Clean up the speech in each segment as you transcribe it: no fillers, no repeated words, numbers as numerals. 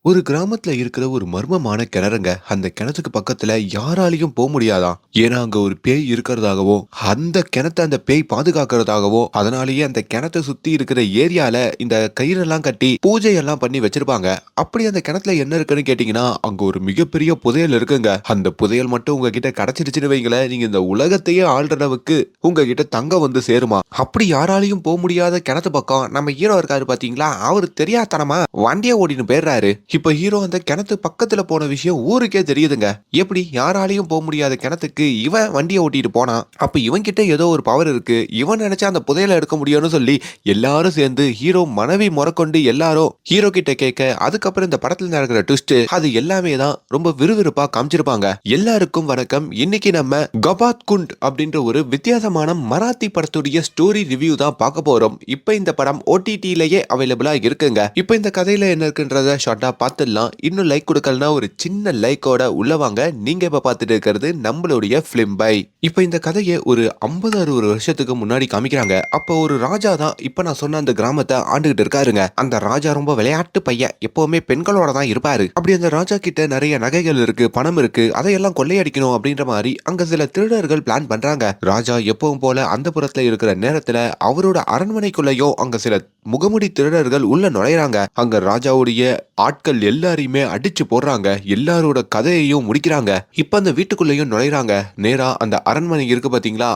ஒரு கிராமத்துல இருக்கிற ஒரு மர்மமான கிணறுங்க. அந்த கிணத்துக்கு பக்கத்துல யாராலையும் போக முடியாதாம். ஏன்னா அங்க ஒரு பேய் இருக்கிறதாகவும், அந்த கிணத்த அந்த பேய் பாதுகாக்கிறதாகவும், அதனாலேயே அந்த கிணத்த சுத்தி இருக்கிற ஏரியால இந்த கயிறெல்லாம் கட்டி பூஜை எல்லாம் பண்ணி வச்சிருப்பாங்க. அப்படி அந்த கிணத்துல என்ன இருக்குன்னு கேட்டீங்கன்னா, அங்க ஒரு மிகப்பெரிய புதையல் இருக்குங்க. அந்த புதையல் மட்டும் உங்ககிட்ட கிடைச்சிருச்சுன்னு வைங்களேன், நீங்க இந்த உலகத்தையே ஆள்ற அளவுக்கு உங்ககிட்ட தங்கம் வந்து சேருமா. அப்படி யாராலையும் போக முடியாத கிணத்து பக்கம் நம்ம ஹீரோ இருக்காரு பாத்தீங்களா, அவரு தெரியாதனமா வண்டியை ஓட்டின்னு போயிடுறாரு. இப்ப ஹீரோ அந்த கிணத்து பக்கத்துல போன விஷயம் ஊருக்கே தெரியுதுங்க. எப்படி யாராலையும் போக முடியாத கிணத்துக்கு இவன் வண்டியை ஓட்டிட்டு போனான். அப்ப இவன் கிட்ட ஏதோ ஒரு பவர் இருக்கு. இவன் நினைச்சா அந்த புதையலை எடுக்க முடியும்னு சொல்லி எல்லாரும் சேர்ந்து ஹீரோ மனைவி முறக்கொண்டு எல்லாரும் ஹீரோ கிட்ட கேட்க, அதுக்கப்புறம் இந்த படத்துல நடக்கிற ட்விஸ்ட் அது எல்லாமே தான் ரொம்ப விறுவிறுப்பா காமிச்சிருப்பாங்க. எல்லாருக்கும் வணக்கம். இன்னைக்கு நம்ம கபாத் குண்ட் அப்படின்ற ஒரு வித்தியாசமான மராத்தி படத்துடைய ஸ்டோரி ரிவ்யூ தான் பார்க்க போறோம். இப்ப இந்த படம் OTT-லயே அவைலபிளா இருக்குங்க. இப்ப இந்த கதையில என்ன இருக்குன்றத ஷார்ட்டா பார்த்துடலாம். இன்னும் லைக் கொடுக்கலனா ஒரு சின்ன லைக்கோட உள்ள வாங்க. நீங்க இப்ப பார்த்துட்டு இருக்கிறது நம்மளுடைய ஃபிலிம் பை. இப்ப இந்த கதையை ஒரு 50-60 வருஷத்துக்கு முன்னாடி காமிக்கிறாங்க. அப்போ ஒரு ராஜா தான் இப்ப நான் சொன்ன அந்த கிராமத்தை ஆண்டுகிட்டு இருக்காருங்க. அந்த ராஜா ரொம்ப விளையாட்டு பையன், எப்பவுமே பெண்களோட தான் இருப்பாரு. அப்படி அந்த ராஜா கிட்ட நிறைய நகைகள் இருக்கு, பணம் இருக்கு, அதையெல்லாம் கொள்ளையடிக்கணும் அப்படின்ற மாதிரி அங்க சில திருடர்கள் பிளான் பண்றாங்க. ராஜா எப்பவும் போல அந்த புறத்துல இருக்கிற நேரத்துல அவரோட அரண்மனைக்குள்ளேயும் அங்க சில முகமுடி திருடர்கள் உள்ள நுழையறாங்க. அங்க ராஜாவுடைய ஆட்கள் எல்லாரையுமே அடிச்சு போடுறாங்க. எல்லாரோட கதையையும் முடிக்கிறாங்க. இப்ப அந்த வீட்டுக்குள்ளேயும் நுழையறாங்க. நேரா அந்த அரண்மனை இருக்கு பாத்தீங்களா,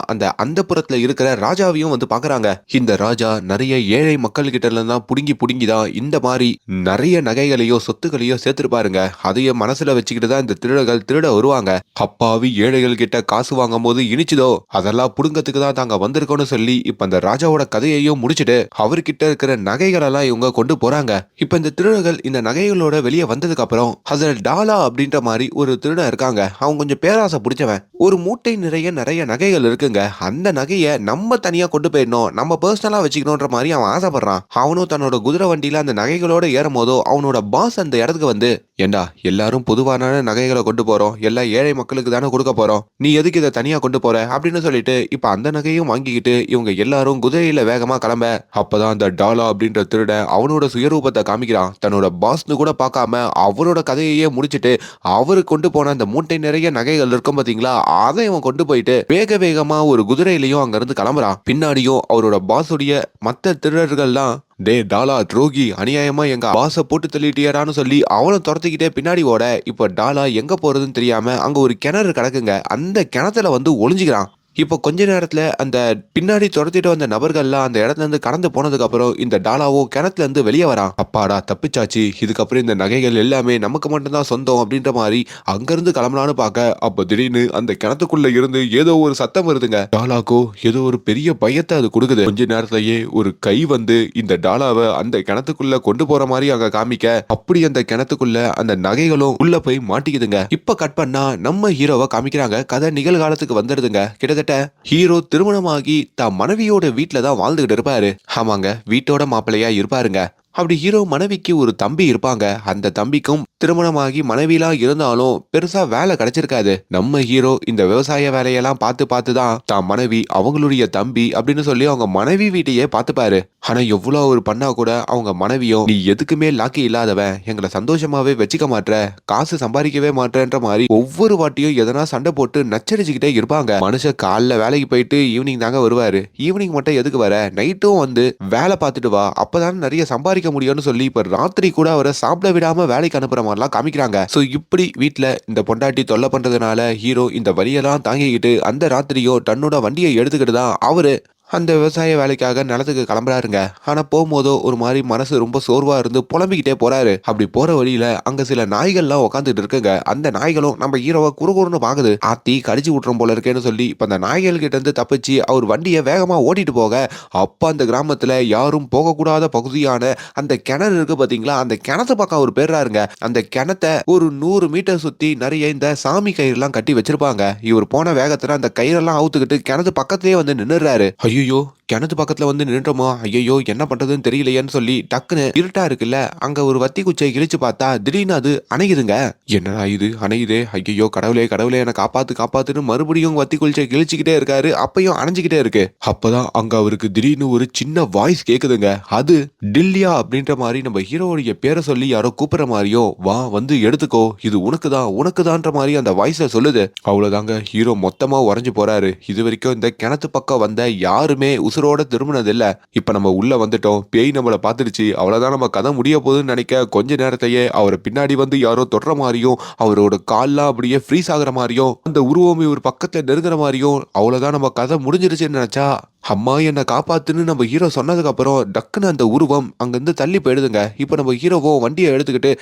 அந்த புறத்துல இருக்கிற ராஜாவையும் வந்து பாக்குறாங்க. இந்த ராஜா நிறைய ஏழை மக்கள் கிட்ட எல்லாம் புடுங்கி புடுங்கி தான் இந்த மாதிரி நிறைய நகைகளையோ சொத்துக்களையோ சேர்த்திருப்பாருங்க. அதையே மனசுல வச்சுக்கிட்டு தான் இந்த திருடர்கள் திருட வருவாங்க. அப்பாவி ஏழைகள் கிட்ட காசு வாங்கும் போது இனிச்சுதோ அதெல்லாம் புடுங்கத்துக்கு தான் தாங்க வந்திருக்கோம்னு சொல்லி இப்ப அந்த ராஜாவோட கதையையும் முடிச்சுட்டு அவர்கிட்ட இருக்கிற நகைகள் எல்லாம் இவங்க கொண்டு போறாங்க. இப்ப இந்த திருடர்கள் இந்த நகைகளோட வெளியே வந்ததுக்கு அப்புறம் அதுல டாலா அப்படின்ற மாதிரி ஒரு திருடன் இருக்காங்க. அவன் கொஞ்சம் பேராசை பிடிச்சவன். ஒரு மூட்டை நிறைய நகைகள் இருக்குங்க. அந்த நகையை நம்ம தனியா கொண்டு போயிடணும், நம்ம பர்சனலா வச்சுக்கணும்ன்ற மாதிரி அவன் ஆசைப்படுறான். அவனும் தன்னோட குதிரை வண்டியில அந்த நகைகளோட ஏறும் போதோ அவனோட பாஸ் அந்த இடத்துக்கு வந்து, ஏண்டா எல்லாரும் பொதுவான நகைகளை கொண்டு போறோம், எல்லா ஏழை மக்களுக்கு தானே கொடுக்க போறோம், நீ எதுக்கு இதை தனியா கொண்டு போற அப்படின்னு சொல்லிட்டு இப்ப அந்த நகையும் வாங்கிக்கிட்டு இவங்க எல்லாரும் குதிரையில வேகமா கிளம்ப. அப்பதான் அந்த டாலா அப்படின்ற திருடன் அவனோட சுயரூபத்தை காமிக்கிறான். தன்னோட பாஸ்னு கூட பார்க்காம அவரோட கதையையே முடிச்சிட்டு அவரு கொண்டு போன அந்த மூட்டை நிறைய நகைகள் இருக்கும் பாத்தீங்களா, அதை இவன் கொண்டு போயிட்டு வேக வேகமா ஒரு குதிரையிலையும் அங்க இருந்து கிளம்புறான். பின்னாடியும் அவரோட பாஸுடைய மத்த திருடர்கள்லாம், டே டாலா துரோகி, அநியாயமா எங்க பாச போட்டு தள்ளிட்டியாரான்னு சொல்லி அவனும் துரத்திக்கிட்டே பின்னாடி ஓட, இப்ப டாலா எங்க போறதுன்னு தெரியாம அங்க ஒரு கிணறு கிடக்குங்க. அந்த கிணத்துல வந்து ஒளிஞ்சுக்கிறான். இப்போ கொஞ்ச நேரத்துல அந்த பின்னாடி துரத்திட்டு வந்த நபர்கள்லாம் அந்த இடத்துல இருந்து கடந்து போனதுக்கு அப்புறம் இந்த டாலாவோ கிணத்துல இருந்து வெளியே வரான். அப்பாடா தப்பிச்சாச்சு, இதுக்கப்புறம் இந்த நகைகள் எல்லாமே நமக்கு மட்டும்தான் சொந்தம் அப்படின்ற மாதிரி அங்கிருந்து கிளம்பலான்னு பார்க்க, அப்ப திடீர்னு அந்த கிணத்துக்குள்ள இருந்து ஏதோ ஒரு சத்தம் வருதுங்க. டாலாக்கோ ஏதோ ஒரு பெரிய பயத்தை அது கொடுக்குது. கொஞ்ச நேரத்திலேயே ஒரு கை வந்து இந்த டாலாவை அந்த கிணத்துக்குள்ள கொண்டு போற மாதிரி அங்க காமிக்க, அப்படி அந்த கிணத்துக்குள்ள அந்த நகைகளும் உள்ள போய் மாட்டிக்குதுங்க. இப்ப கட் பண்ணா நம்ம ஹீரோவை காமிக்கிறாங்க. கதை நிகழ்காலத்துக்கு வந்துடுதுங்க. கிட்டத்தட்ட ஹீரோ திருமணமாகி தான் மனைவியோட வீட்டுல தான் வாழ்ந்துகிட்டு இருப்பாரு. ஆமாங்க, வீட்டோட மாப்பிள்ளையா இருப்பாருங்க. அப்படி ஹீரோ மனைவிக்கு ஒரு தம்பி இருப்பாங்க. அந்த தம்பிக்கும் திருமணமாகி மனைவிலாம் இருந்தாலும் பெருசா வேலை கிடைச்சிருக்காது. நம்ம ஹீரோ இந்த விவசாய வேலையெல்லாம் பார்த்து பார்த்து தான் தான் மனைவி அவங்களுடைய தம்பி அப்படின்னு சொல்லி அவங்க மனைவி வீட்டையே பார்த்துப்பாரு. ஆனா எவ்வளவு ஒரு பண்ணா கூட அவங்க மனைவியும், நீ எதுக்குமே லாக்கி இல்லாதவன், எங்களை சந்தோஷமாவே வச்சுக்க மாட்ற, காசு சம்பாதிக்கவே மாட்டேன்ற மாதிரி ஒவ்வொரு வாட்டியும் எதனா சண்டை போட்டு நச்சரிச்சுக்கிட்டே இருப்பாங்க. மனுஷன் காலைல வேலைக்கு போயிட்டு ஈவினிங் தாங்க வருவாரு. ஈவினிங் மட்டும் எதுக்கு வர, நைட்டும் வந்து வேலை பார்த்துட்டு வா, அப்பதான் நிறைய சம்பாதிக்க முடியும்னு சொல்லி இப்ப ராத்திரி கூட அவரை சாப்பிட விடாம வேலைக்கு அனுப்புற மாதிரிலாம் காமிக்கிறாங்க. சோ இப்படி வீட்டுல இந்த பொண்டாட்டி தொல்லை பண்றதுனால ஹீரோ இந்த வலியெல்லாம் தாங்கிக்கிட்டு அந்த ராத்திரியோ தன்னோட வண்டியை எடுத்துக்கிட்டு தான் அவரு அந்த விவசாய வேலைக்காக நிலத்துக்கு கிளம்புறாருங்க. ஆனா போகும்போதோ ஒரு மாதிரி மனசு ரொம்ப சோர்வா இருந்து புலம்பிக்கிட்டே போறாரு. அப்படி போற வழியில அங்க சில நாய்கள்லாம் உட்காந்துட்டு இருக்குங்க. அந்த நாய்களும் நம்ம ஹீரோவை குறுகுறுன்னு பாக்குது. ஆத்தி கடிச்சு விட்டுரும் போல இருக்கேன்னு சொல்லி இப்ப அந்த நாய்கள் கிட்ட இருந்து தப்பிச்சு அவர் வண்டியை வேகமா ஓட்டிட்டு போக, அப்ப அந்த கிராமத்துல யாரும் போகக்கூடாத பகுதியான அந்த கிணறு இருக்கு பாத்தீங்களா, அந்த கிணத்து பக்கம் அவர் போயிடுறாருங்க. அந்த கிணத்தை ஒரு 100 மீட்டர் சுத்தி நிறைய இந்த சாமி கயிறு எல்லாம் கட்டி வச்சிருப்பாங்க. இவர் போன வேகத்துல அந்த கயிறெல்லாம் அவுத்துக்கிட்டு கிணத்து பக்கத்திலேயே வந்து நின்னுறாரு. ஐயோ, கிணத்து பக்கத்துல வந்து நின்றோமா, ஐயோ என்ன பண்றதுன்னு தெரியலையேன்னு சொல்லி டக்குன்னு இருட்டா இருக்குல்ல, அங்க ஒரு வத்தி குச்சியை கிழிச்சு பார்த்தா திடீர்னு அது அணையுதுங்க. என்னடா இது அணையுதே, ஐயோ கடவுளே கடவுளே என்ன காப்பாத்து காப்பாத்துன்னு மறுபடியும் வத்தி குச்சியை கிழிச்சுக்கிட்டே இருக்காரு. அப்பயும் அணைஞ்சுக்கிட்டே இருக்கு. அப்பதான் அங்க அவருக்கு திடீர்னு ஒரு சின்ன வாய்ஸ் கேக்குதுங்க. அது டில்லியா அப்படின்ற மாதிரி நம்ம ஹீரோவுடைய பேரை சொல்லி யாரோ கூப்பிடுற மாதிரியும், வா வந்து எடுத்துக்கோ, இது உனக்குதான் உனக்குதான்ற மாதிரி அந்த வாய்ஸ்ல சொல்லுது. அவ்வளவுதாங்க, ஹீரோ மொத்தமா உறைஞ்சு போறாரு. இது வரைக்கும் இந்த கிணத்து பக்கம் வந்த யாருமே உசுரோட திரும்பினது இல்ல. இப்ப நம்ம உள்ள வந்துட்டோம், பேய் நம்மள பாத்துருச்சு, அவ்வளவுதான் நம்ம கதை முடிய போகுதுன்னு நினைக்க கொஞ்ச நேரத்தையே அவரை பின்னாடி வந்து யாரோ தொடுற மாதிரியும், அவரோட கால்லாம் அப்படியே ஃப்ரீஸ் ஆகுற மாதிரியும், அந்த உருவம் இவர் பக்கத்துல நெருங்குற மாதிரியும், அவ்வளவுதான் நம்ம கதை முடிஞ்சிருச்சுன்னு நினைச்சா, அம்மா என்ன காப்பாத்துன்னு நம்ம ஹீரோ சொன்னதுக்கு அப்புறம் டக்குன்னு அந்த உருவம் அங்கிருந்து தள்ளி போயிடுதுங்க. இப்ப நம்ம ஹீரோவும் வண்டியை எடுத்துக்கிட்டு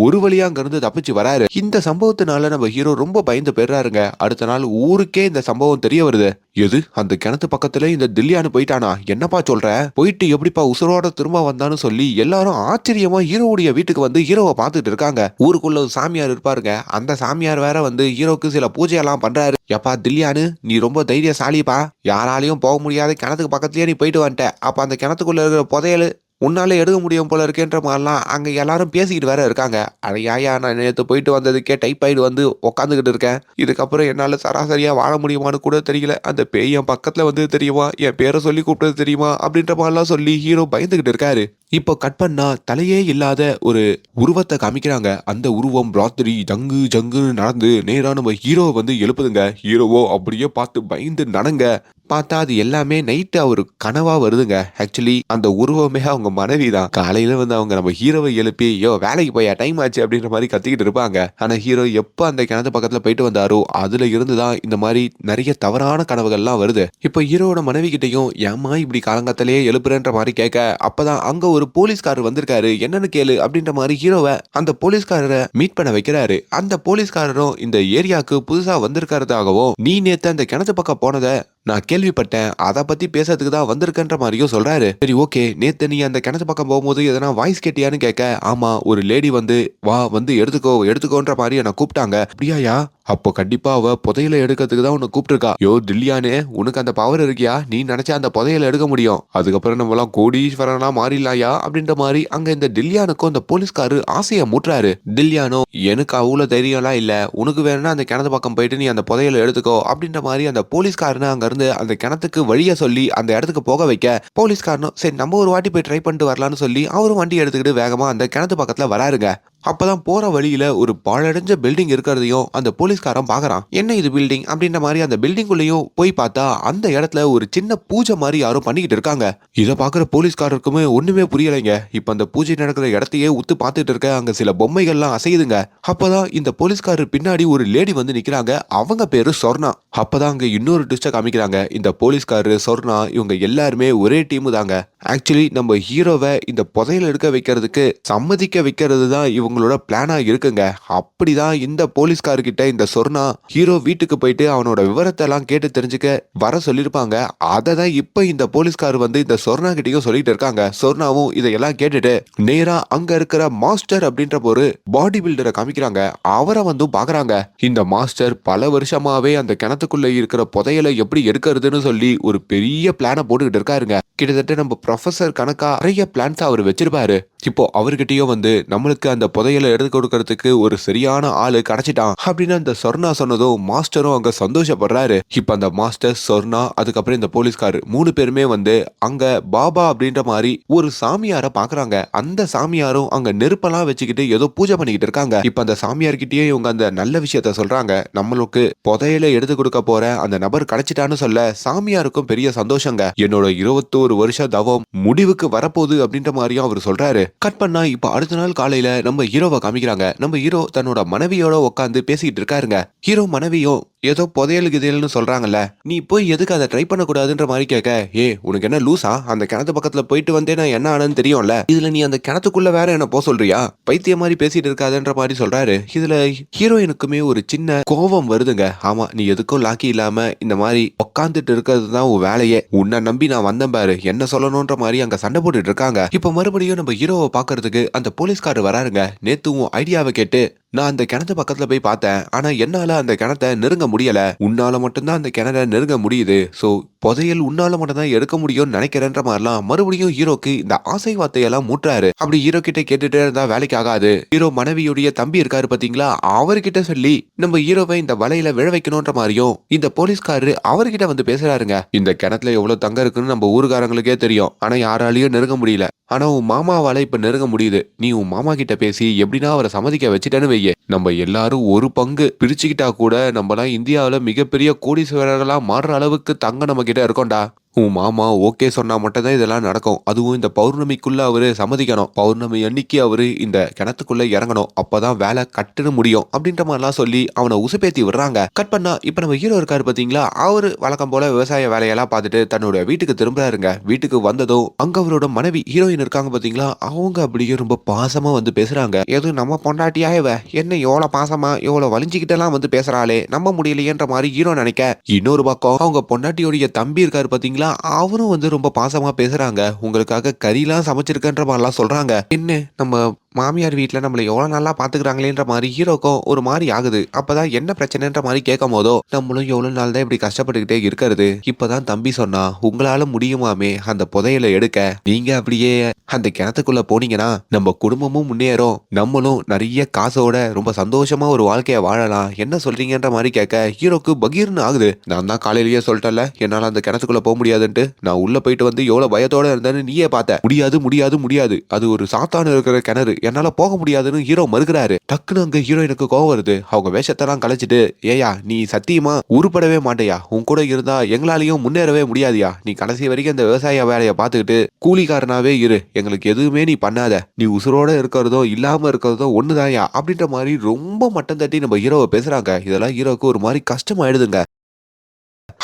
ஒரு வழியா அங்கிருந்து தப்பிச்சு வராரு. இந்த சம்பவத்தினால நம்ம ஹீரோ ரொம்ப பயந்து போயிடுறாருங்க. அடுத்த நாள் ஊருக்கே இந்த சம்பவம் தெரிய வருது. எது, அந்த கிணத்து பக்கத்துல இந்த தில்லியானு போயிட்டானா, என்னப்பா சொல்ற, போயிட்டு எப்படிப்பா உசுரோட திரும்ப வந்தான்னு சொல்லி எல்லாரும் ஆச்சரியமா ஹீரோவுடைய வீட்டுக்கு வந்து ஹீரோவை பார்த்துட்டு இருக்காங்க. ஊருக்குள்ள ஒரு சாமியார் இருப்பாருங்க. அந்த சாமியார் வேற வந்து ஹீரோக்கு சில பூஜையெல்லாம் பண்றாரு. எப்பா தில்லியானு, நீ ரொம்ப தைரியசாலிப்பா, யாராலையும் போக முடியாத கிணத்துக்கு பக்கத்துலயே நீ போயிட்டு வந்துட்ட. அப்ப அந்த கிணத்துக்குள்ள இருக்கிற புதையல் உன்னால எடுக்க முடியும் போல இருக்கேன்ற மாதிரிலாம் அங்க எல்லாரும் பேசிக்கிட்டு வேற இருக்காங்க. அட யாயா, நான் நேற்று போயிட்டு வந்ததுக்கே டைப்பாய்டு வந்து உக்காந்துக்கிட்டு இருக்கேன். இதுக்கப்புறம் என்னால சராசரியா வாழ முடியுமான்னு கூட தெரியல. அந்த பேய் என் பக்கத்துல வந்து தெரியுமா, என் பேரை சொல்லி கூப்பிட்டது தெரியுமா அப்படின்ற மாதிரிலாம் சொல்லி ஹீரோ பயந்துகிட்டு இருக்காரு. இப்போ கட் பண்ணா தலையே இல்லாத ஒரு உருவத்தை காமிக்கிறாங்க. அந்த உருவம் ராத்திரி ஜங்கு ஜங்குன்னு நடந்து நேரா நம்ம ஹீரோவை வந்து எழுப்புதுங்க. ஹீரோவோ அப்படியே பார்த்து பயந்து நடங்க. பார்த்தா அது எல்லாமே நைட்டு அவரு கனவா வருதுங்க. ஆக்சுவலி அந்த உருவமே அவங்க மனைவி தான். காலையில வந்து அவங்க நம்ம ஹீரோவை எழுப்பி, யோ வேலைக்கு போயா, டைம் ஆச்சு அப்படின்ற மாதிரி கத்திக்கிட்டு இருப்பாங்க. ஆனா ஹீரோ எப்ப அந்த கிணத்து பக்கத்துல போயிட்டு வந்தாரோ அதுல இருந்துதான் இந்த மாதிரி நிறைய தவறான கனவுகள்லாம் வருது. இப்போ ஹீரோட மனைவி கிட்டையும், ஏமா இப்படி காலங்கத்திலேயே எழுப்புறன்ற மாதிரி கேட்க, அப்பதான் அங்க ஒரு போலீஸ்காரர் வந்திருக்காரு, என்னன்னு கேளு அப்படின்ற மாதிரி ஹீரோவை அந்த போலீஸ்காரரை மீட் பண்ண வைக்கிறாரு. அந்த போலீஸ்காரரும் இந்த ஏரியாவுக்கு புதுசா வந்திருக்கிறதாகவும், நீ நேத்து அந்த கிணத்து பக்கம் போனத நான் கேள்விப்பட்டேன், அதை பத்தி பேசுறதுக்கு தான் வந்திருக்கன்ற மாதிரியும் சொல்றாரு. சரி ஓகே, நேத்து நீ அந்த கிணத்து பக்கம் போகும்போது எதனா வாய்ஸ் கேட்டியான்னு கேட்க, ஆமா ஒரு லேடி வந்து வா வந்து எடுத்துக்கோ எடுத்துக்கோன்ற மாதிரி என்ன கூப்பிட்டாங்க. அப்படியாயா, அப்போ கண்டிப்பா அவ புதையலை எடுக்கிறதுக்கு தான் உன்னை கூப்பிட்டுருக்கா. யோ தில்லியானே, உனக்கு அந்த பவர் இருக்கியா, நீ நினைச்சா அந்த புதையலை எடுக்க முடியும், அதுக்கப்புறம் நம்ம எல்லாம் கோடீஸ்வரனா மாறிடலாயா அப்படின்ற மாதிரி அங்க இந்த தில்லியானுக்கும் அந்த போலீஸ்காரு ஆசையை மூட்டுறாரு. தில்லியானோ, எனக்கு அவ்வளவு தைரியம்லாம் இல்ல, உனக்கு வேணும்னா அந்த கிணத்து பக்கம் போயிட்டு நீ அந்த புதையலை எடுத்துக்கோ அப்படின்ற மாதிரி அந்த போலீஸ்காரனை அங்க இருந்து அந்த கிணத்துக்கு வழிய சொல்லி அந்த இடத்துக்கு போக வைக்க, போலீஸ்காரனும் சரி நம்ம ஒரு வாட்டி போய் ட்ரை பண்ணிட்டு வரலாம்னு சொல்லி அவரும் வண்டி எடுத்துக்கிட்டு வேகமா அந்த கிணத்து பக்கத்துல வராருங்க. அப்பதான் போற வழியில ஒரு பாழடைஞ்ச பில்டிங் இருக்கிறதையும் அந்த போலீஸ்காரன் பாக்குறான். என்ன இது பில்டிங் அப்படின்ற மாதிரி அந்த பில்டிங்குள்ளேயும் போய் பார்த்தா அந்த இடத்துல ஒரு சின்ன பூஜை மாதிரி யாரும் பண்ணிக்கிட்டு இருக்காங்க. இதை பாக்குற போலீஸ்காரருக்குமே ஒண்ணுமே புரியலைங்க. இப்ப அந்த பூஜை நடக்கிற இடத்தையே உத்து பார்த்துட்டு இருக்க அங்க சில பொம்மைகள்லாம் அசையுதுங்க. அப்பதான் இந்த போலீஸ்காரர் பின்னாடி ஒரு லேடி வந்து நிக்கிறாங்க. அவங்க பேரு சொர்ணா. அப்பதான் அங்க இன்னொரு ட்விஸ்ட காமிக்கிறாங்க. இந்த போலீஸ்காரரு சொர்ணா இவங்க எல்லாருமே ஒரே டீம் தாங்க. ஆக்சுவலி நம்ம ஹீரோவை இந்த புதையல் எடுக்க வைக்கிறதுக்கு சம்மதிக்க வைக்கிறது தான் இவங்களோட பிளானா இருக்குங்க. அப்படிதான் இந்த போலீஸ்கார்கிட்ட இந்த சொர்ணா ஹீரோ வீட்டுக்கு போயிட்டு அவனோட விவரத்தை எல்லாம் கேட்டு தெரிஞ்சுக்க வர சொல்லியிருப்பாங்க. அதை தான் இப்ப இந்த போலீஸ்கார் வந்து இந்த சொர்ணா கிட்டையும் சொல்லிட்டு இருக்காங்க. சொர்ணாவும் இதையெல்லாம் கேட்டுட்டு நேரா அங்க இருக்கிற மாஸ்டர் அப்படின்ற ஒரு பாடி பில்டரை காமிக்கிறாங்க. அவரை வந்து பாக்குறாங்க. இந்த மாஸ்டர் பல வருஷமாவே அந்த கிணத்துக்குள்ள இருக்கிற புதையலை எப்படி எடுக்கிறதுன்னு சொல்லி ஒரு பெரிய பிளான போட்டுக்கிட்டு இருக்காருங்க. கிட்டத்தட்ட நம்ம ப்ரொஃபசர் கணக்கா நிறைய பிளான்ஸ் அவர் வச்சிருப்பாரு. இப்போ அவர்கிட்டயும் வந்து நம்மளுக்கு அந்த புதையலை எடுத்து கொடுக்கறதுக்கு ஒரு சரியான ஆளு கிடைச்சிட்டான் அப்படின்னு அந்த சொர்ணா சொன்னதும் மாஸ்டரும் அங்க சந்தோஷப்படுறாரு. இப்ப அந்த மாஸ்டர், சொர்ணா, அதுக்கப்புறம் இந்த போலீஸ்கார் 3 பேருமே வந்து அங்க பாபா அப்படின்ற மாதிரி ஒரு சாமியார பாக்குறாங்க. அந்த சாமியாரும் அங்க நெருப்பெல்லாம் வச்சுக்கிட்டு ஏதோ பூஜை பண்ணிக்கிட்டு இருக்காங்க. இப்ப அந்த சாமியார்கிட்டயே இவங்க அந்த நல்ல விஷயத்த சொல்றாங்க. நம்மளுக்கு புதையலை எடுத்து கொடுக்க போற அந்த நபர் கிடைச்சிட்டான்னு சொல்ல சாமியாருக்கும் பெரிய சந்தோஷங்க. என்னோட 21 வருஷ தவம் முடிவுக்கு வரப்போகுது அப்படின்ற மாதிரியும் அவர் சொல்றாரு. கட் பண்ணா இப்ப அடுத்த நாள் காலையில நம்ம ஹீரோவை காமிக்கிறாங்க. நம்ம ஹீரோ தன்னோட மனைவியோட உட்காந்து பேசிட்டு இருக்காருங்க. ஹீரோ மனைவியும் ஏதோ புதையல் கிதையல்னு சொல்றாங்கல்ல, நீ போய் எதுக்கு அதை ட்ரை பண்ண கூடாதுன்ற மாதிரி கேட்க, உனக்கு என்ன லூசா, அந்த கிணத்து பக்கத்துல போயிட்டு வந்தே நான் என்ன ஆனன்னு தெரியும்ல, இதுல நீ அந்த கிணத்துக்குள்ள வேற என்ன போ சொல்றியா, பைத்திய மாதிரி பேசிட்டு இருக்காதுன்ற மாதிரி சொல்றாரு. இதுல ஹீரோயினுக்குமே ஒரு சின்ன கோபம் வருதுங்க. ஆமா, நீ எதுக்கும் லாக்கி இல்லாம இந்த மாதிரி உட்காந்துட்டு இருக்கிறது தான் உன் வேலையே, உன்னை நம்பி நான் வந்தேன் பாரு, என்ன சொல்லணும்ன்ற மாதிரி அங்க சண்டை போட்டுட்டு இருக்காங்க. இப்ப மறுபடியும் நம்ம ஹீரோவை பாக்குறதுக்கு அந்த போலீஸ்காரர் வராருங்க. நேத்து உன் ஐடியாவை கேட்டு நான் அந்த கிணத்து பக்கத்துல போய் பார்த்தேன். ஆனா என்னால அந்த கிணத்த நெருங்க முடியல. உன்னால மட்டும்தான் அந்த கிணற நெருங்க முடியுது. சோ புதையல் உன்னால மட்டும் தான் எடுக்க முடியும்னு நினைக்கிறேன்ற மாதிரிலாம் மறுபடியும் ஹீரோக்கு இந்த ஆசை வார்த்தையெல்லாம் மூட்டுறாரு. அப்படி ஹீரோ கிட்ட கேட்டுட்டே இருந்தா வேலைக்கு ஆகாது. ஹீரோ மனைவியுடைய தம்பி இருக்காரு பாத்தீங்களா, அவர்கிட்ட சொல்லி நம்ம ஹீரோவை இந்த வலையில விழ வைக்கணும்ன்ற மாதிரியும் இந்த போலீஸ்காரரு அவர்கிட்ட வந்து பேசுறாருங்க. இந்த கிணத்துல எவ்வளவு தங்கம் இருக்குன்னு நம்ம ஊருக்காரங்களுக்கே தெரியும். ஆனா யாராலையும் நெருங்க முடியல. ஆனா உன் மாமாவால இப்ப நெருங்க முடியுது. நீ உன் மாமா கிட்ட பேசி எப்படின்னா அவரை சம்மதிக்க வச்சுட்டேன்னு வையே, நம்ம எல்லாரும் ஒரு பங்கு பிரிச்சுக்கிட்டா கூட நம்மலாம் இந்தியாவுல மிகப்பெரிய கோடீஸ்வரர்களா மாறுற அளவுக்கு தங்கம் நம்ம கிட்ட இருக்கோம்டா. உன் மாமா ஓகே சொன்னா மட்டும் தான் இதெல்லாம் நடக்கும். அதுவும் இந்த பௌர்ணமிக்குள்ள அவரு சம்மதிக்கணும். பௌர்ணமி அன்னைக்கு அவரு இந்த கிணத்துக்குள்ள இறங்கணும். அப்பதான் வேலை கட்டுன்னு முடியும் அப்படின்ற மாதிரிலாம் சொல்லி அவனை உசுப்பேத்தி விடுறாங்க. கட் பண்ணா இப்ப நம்ம ஹீரோ இருக்காரு பாத்தீங்களா, அவரு வழக்கம் போல விவசாய வேலையெல்லாம் பார்த்துட்டு தன்னோட வீட்டுக்கு திரும்புறாருங்க. வீட்டுக்கு வந்ததும் அங்க அவரோட மனைவி ஹீரோயின் இருக்காங்க பாத்தீங்களா, அவங்க அப்படியே ரொம்ப பாசமா வந்து பேசுறாங்க. எது நம்ம பொண்டாட்டியா இவ என்ன எவ்வளவு பாசமா எவ்வளவு வலிஞ்சுக்கிட்டெல்லாம் வந்து பேசுறாளே, நம்ப முடியலையேன்ற மாதிரி ஹீரோ நினைக்க, இன்னொரு பக்கம் அவங்க பொண்டாட்டியோடைய தம்பி இருக்காரு பாத்தீங்களா, அவரும் வந்து ரொம்ப பாசமா பேசுறாங்க. உங்களுக்காக கறிலாம் சமைச்சிருக்கன்ற மாதிரிலாம் சொல்றாங்க. என்ன நம்ம மாமியார் வீட்ல நம்மள எவ்வளவு நல்லா பாத்துக்கிறாங்களேன்ற மாதிரி ஹீரோக்கும் ஒரு மாதிரி ஆகுது. அப்பதான் என்ன பிரச்சனைன்ற மாதிரி கேட்கும் போதோ, நம்மளும் எவ்வளவு நாள் தான் இப்படி கஷ்டப்பட்டுக்கிட்டே இருக்கிறது. இப்பதான் தம்பி சொன்னா உங்களால முடியுமாமே அந்த புதையலை எடுக்க. நீங்க அப்படியே அந்த கிணத்துக்குள்ள போனீங்கன்னா நம்ம குடும்பமும் முன்னேறும், நம்மளும் நிறைய காசோட ரொம்ப சந்தோஷமா ஒரு வாழ்க்கைய வாழலாம். என்ன சொல்றீங்கன்ற மாதிரி கேட்க ஹீரோக்கு பகீர்னு ஆகுது. நான் தான் காலையிலேயே சொல்லிட்டேன்ல என்னால அந்த கிணத்துக்குள்ள போக முடியாதுன்ட்டு. நான் உள்ள போயிட்டு வந்து எவ்வளவு பயத்தோட இருந்தேன்னு நீயே பார்த்த. முடியாது முடியாது முடியாது, அது ஒரு சாத்தான இருக்கிற கிணறு, என்னால போக முடியாதுன்னு ஹீரோ மறுக்கிறாரு. டக்குன்னு அங்க ஹீரோயினுக்கு கோவம் வருது. அவங்க வேஷத்தெல்லாம் கலைச்சிட்டு, ஏயா நீ சத்தியமா உருப்படவே மாட்டேயா, உன் கூட இருந்தா எங்களாலையும் முன்னேறவே முடியாதியா, நீ கடைசி வரைக்கும் இந்த விவசாய வேலையை பார்த்துக்கிட்டு கூலிக்காரனாவே இரு, எங்களுக்கு எதுவுமே நீ பண்ணாத, நீ உசுரோட இருக்கிறதோ இல்லாம இருக்கிறதோ ஒண்ணுதாயா அப்படின்ற மாதிரி ரொம்ப மட்டம் தட்டி நம்ம ஹீரோவை பேசுறாங்க. இதெல்லாம் ஹீரோக்கு ஒரு மாதிரி கஷ்டமாயிடுதுங்க.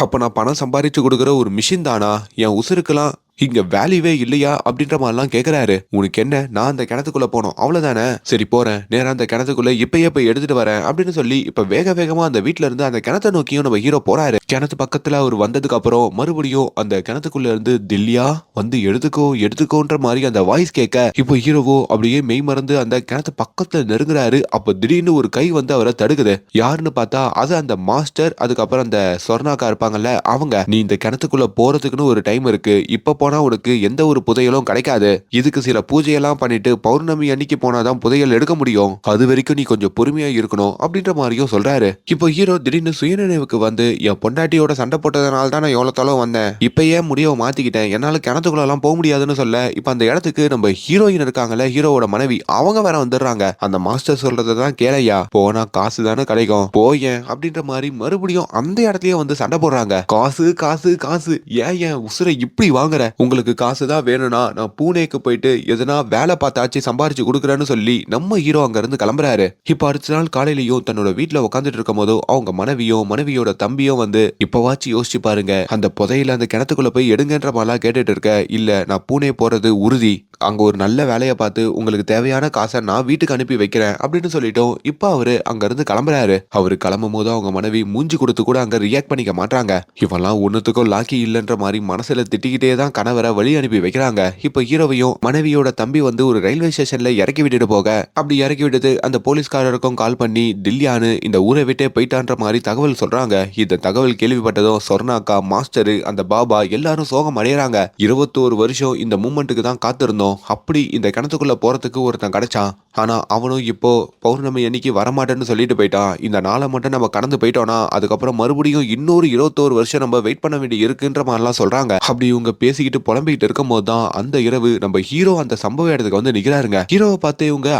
அப்ப நான் பணம் சம்பாரிச்சு கொடுக்குற ஒரு மிஷின் தானா, என் உசுருக்கெல்லாம் இங்க வேல்யூவே இல்லையா அப்படின்ற மாதிரிலாம் கேக்குறாரு. உனக்கு என்ன, நான் அந்த கிணத்துக்குள்ள போனோம் அவ்வளவுதானே, சரி போறேன், நேரா அந்த கிணத்துக்குள்ள இப்பயே போய் எடுத்துட்டு வரேன் அப்படின்னு சொல்லி இப்ப வேக வேகமா அந்த வீட்டுல இருந்து அந்த கிணத்தை நோக்கியும் நம்ம ஹீரோ போறாரு. கிணத்து பக்கத்துல அவர் வந்ததுக்கு அப்புறம் மறுபடியும் அந்த கிணத்துக்குள்ள இருந்து தில்லியா வந்து எடுத்துக்கோ எடுத்துக்கோன்ற மாதிரி அந்த வாய்ஸ் கேட்க, இப்போ ஹீரோவோ அப்படியே மெய் மறந்து அந்த கிணத்து பக்கத்துல நெருங்குறாரு. அப்ப திடீர்னு ஒரு கை வந்து அவரை தடுக்குது. யாருன்னு பார்த்தா அது அந்த மாஸ்டர், அதுக்கப்புறம் அந்த சொர்ணாக்கா இருப்பாங்கல்ல அவங்க. நீ இந்த கிணத்துக்குள்ள போறதுக்குன்னு ஒரு டைம் இருக்கு, இப்ப போனா உனக்கு எந்த ஒரு புதையலும் கிடைக்காது, இதுக்கு சில பூஜையெல்லாம் பண்ணிட்டு பௌர்ணமி அன்னைக்கு போனாதான் புதையல் எடுக்க முடியும், அது வரைக்கும் நீ கொஞ்சம் பொறுமையா இருக்கணும் அப்படின்ற மாதிரியும் சொல்றாரு. இப்போ ஹீரோ திடீர்னு சுயநினைவுக்கு வந்து, என் பொண்டாட்டியோட சண்டை போட்டதுனால தான் நான் எவ்வளவு தளவு வந்தேன், இப்ப ஏன் முடிவை மாத்திக்கிட்டேன், என்னால கிணத்துக்குள்ள எல்லாம் போக முடியாதுன்னு சொல்ல இப்ப அந்த இடத்துக்கு நம்ம ஹீரோயின் இருக்காங்கல்ல, ஹீரோவோட மனைவி, அவங்க வேற வந்துடுறாங்க. அந்த மாஸ்டர் சொல்றதான் கேளையா, போனா காசு தானே கிடைக்கும் போயேன் அப்படின்ற மாதிரி மறுபடியும் அந்த இடத்துலயே வந்து சண்டை போடுறாங்க. காசு காசு காசு, ஏன் என் உசுரை இப்படி வாங்குற, உங்களுக்கு காசு தான் வேணும்னா நான் பூனேக்கு போயிட்டு எதனா வேலை பார்த்தாச்சு சம்பாரிச்சு கொடுக்குறேன்னு சொல்லி நம்ம ஹீரோ அங்க இருந்து கிளம்புறாரு. இப்ப அடுத்த நாள் காலையிலயும் தன்னோட வீட்டுல உட்காந்துட்டு இருக்கும் போதோ அவங்க மனைவியும் மனைவியோட தம்பியும் வந்து, இப்பவாச்சு யோசிச்சு பாருங்க, அந்த புதையில அந்த கிணத்துக்குள்ள போய் எடுங்கன்ற மாதிரிலாம் கேட்டுட்டு இருக்க, இல்ல நான் பூனே போறது உறுதி, அங்க ஒரு நல்ல வேலையை பார்த்து உங்களுக்கு தேவையான காசை நான் வீட்டுக்கு அனுப்பி வைக்கிறேன் அப்படின்னு சொல்லிட்டோம். இப்ப அவரு அங்க இருந்து கிளம்புறாரு. அவரு கிளம்பும் போது அவங்க மனைவி மூஞ்சி கொடுத்து கூட அங்க ரியாக்ட் பண்ணிக்க மாட்டாங்க. இவெல்லாம் ஒன்னுத்துக்கும் லாக்கி இல்லன்ற மாதிரி மனசுல திட்டிக்கிட்டே தான் கணவரை வழி அனுப்பி வைக்கிறாங்க. இப்ப ஹீரோவையும் மனைவியோட தம்பி வந்து ஒரு ரயில்வே ஸ்டேஷன்ல இறக்கி விட்டுட்டு போக, அப்படி இறக்கி விட்டுட்டு அந்த போலீஸ்காரருக்கும் கால் பண்ணி தில்லியானு இந்த ஊரை விட்டே போயிட்டான்ற மாதிரி தகவல் சொல்றாங்க. இந்த தகவல் கேள்விப்பட்டதும் சொர்ணாக்கா, மாஸ்டரு, அந்த பாபா எல்லாரும் சோகம் அடையறாங்க. 21 வருஷம் இந்த மூமெண்ட்டுக்கு தான் காத்திருந்தோம், அப்படி இந்த கிணத்துக்குள்ள போறதுக்கு ஒருத்தன் கிடைச்சான், ஆனா அவனும் இப்போ பௌர்ணமி அன்னைக்கு வரமாட்டேன்னு சொல்லிட்டு போயிட்டான். இந்த நாளை மட்டும் நம்ம கடந்து போயிட்டோம்னா அதுக்கப்புறம் மறுபடியும் இன்னொரு 21 வருஷம் நம்ம வெயிட் பண்ண வேண்டி இருக்குன்ற மாதிரிலாம் சொல்றாங்க. அப்படி இவங்க பேசிக்கிட்டு புலம்பிக்கிட்டு இருக்கும் போதுதான் அந்த இரவு நம்ம ஹீரோ அந்த சம்பவ இடத்துக்கு வந்து நிக்கிறாருங்க. ஹீரோவை பார்த்து இவங்க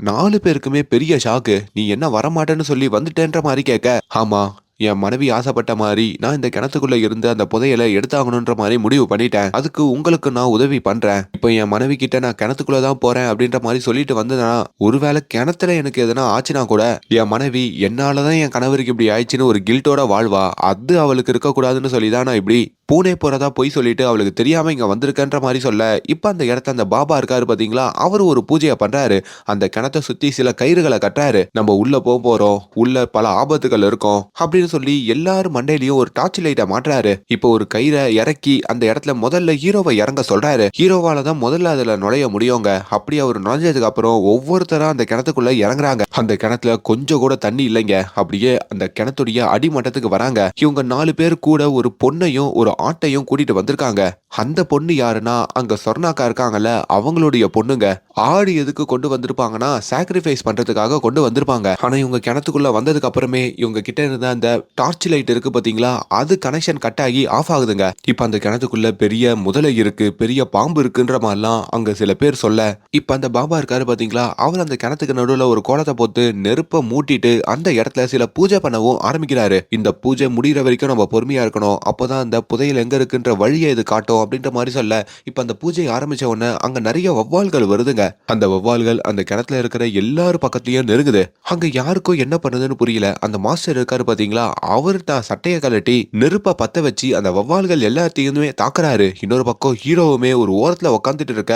4 பேருக்குமே பெரிய ஷாக்கு. நீ என்ன வரமாட்டேன்னு சொல்லி வந்துட்டேன்ற மாதிரி கேட்க, ஆமா என் மனைவி ஆசைப்பட்ட மாதிரி நான் இந்த கிணத்துக்குள்ள இருந்து அந்த புதையலை எடுத்தாகணுன்ற மாதிரி முடிவு பண்ணிட்டேன், அதுக்கு உங்களுக்கு நான் உதவி பண்றேன். இப்போ என் மனைவி கிட்ட நான் கிணத்துக்குள்ள தான் போறேன் அப்படின்ற மாதிரி சொல்லிட்டு வந்தேன்னா, ஒருவேளை கிணத்துல எனக்கு எதனா ஆச்சுன்னா கூட என் மனைவி என்னாலதான் என் கணவருக்கு இப்படி ஆயிடுச்சுன்னு ஒரு கில்ட்டோட வாழ்வா, அது அவளுக்கு இருக்கக்கூடாதுன்னு சொல்லிதான் நான் இப்படி பூனே போறதா பொய் சொல்லிட்டு அவளுக்கு தெரியாம இங்க வந்திருக்கன்ற மாதிரி சொல்ல, இப்ப அந்த இடத்துல அந்த பாபா இருக்காரு பாத்தீங்களா, அவரு ஒரு பூஜைய பண்றாரு. அந்த கிணத்த சுத்தி சில கயிறுகள கட்டுறாரு. நம்ம உள்ள போறோம். உள்ள பல ஆபத்துகள் இருக்கும் அப்படின்னு சொல்லி எல்லாரும் மண்டையிலயும் ஒரு டார்ச் லைட்ட மாட்டுறாரு. இப்போ ஒரு கயிற இறக்கி அந்த இடத்துல முதல்ல ஹீரோவை இறங்க சொல்றாரு. ஹீரோவால தான் முதல்ல அதுல நுழைய முடியுங்க. அப்படி அவர் நுழைஞ்சதுக்கு அப்புறம் ஒவ்வொருத்தரா அந்த கிணத்துக்குள்ள இறங்குறாங்க. அந்த கிணத்துல கொஞ்சம் கூட தண்ணி இல்லைங்க. அப்படியே அந்த கிணத்துடைய அடிமட்டத்துக்கு வராங்க. இவங்க 4 பேர் கூட ஒரு பொண்ணையும் ஒரு ஆட்டையும் கூட்டிட்டு வந்திருக்காங்க. அந்த பொண்ணு யாருன்னா அங்க சொர்ணாக்கா இருக்காங்கல்ல, அவங்களுடைய பொண்ணுங்க. ஆடு எதுக்கு கொண்டு வந்திருப்பாங்கன்னா சாக்ரிஃபைஸ் பண்றதுக்காக கொண்டு வந்திருப்பாங்க. ஆனா இவங்க கிணத்துக்குள்ள வந்ததுக்கு அப்புறமே இவங்க கிட்ட இருந்த அந்த டார்ச் லைட் இருக்கு பாத்தீங்களா, அது கனெக்ஷன் கட் ஆகி ஆஃப் ஆகுதுங்க. இப்ப அந்த கிணத்துக்குள்ள பெரிய முதலை இருக்கு, பெரிய பாம்பு இருக்குன்ற மாதிரிலாம் அங்க சில பேர் சொல்ல, இப்ப அந்த பாபா இருக்காரு பாத்தீங்களா, அவர் அந்த கிணத்துக்கு நடுவுல ஒரு கோலத்தை போட்டு நெருப்ப மூட்டிட்டு அந்த இடத்துல சில பூஜை பண்ணவும் ஆரம்பிக்கிறாரு. இந்த பூஜை முடிகிற வரைக்கும் நம்ம பொறுமையா இருக்கணும். அப்பதான் அந்த புதையல் எங்க இருக்குன்ற வழியை இது காட்டும் அப்படின்ற மாதிரி சொல்ல, இப்ப அந்த பூஜை ஆரம்பிச்ச உடனே அங்க நிறைய வௌவால்கள் வருதுங்க. அந்த வௌவால்கள் அந்த கிணத்துல இருக்கிற எல்லாரும் பக்கத்துலயும் நெருங்குது. அங்க யாருக்கும் என்ன பண்ணுதுன்னு புரியல. அந்த மாஸ்டர் இருக்காரு பாத்தீங்களா, அவர் தான் சட்டைய கழட்டி நெருப்ப பத்த வச்சு அந்த வௌவால்கள் எல்லாத்தையுமே தாக்குறாரு. இன்னொரு பக்கம் ஹீரோவுமே ஒரு ஓரத்துல உட்காந்துட்டு இருக்க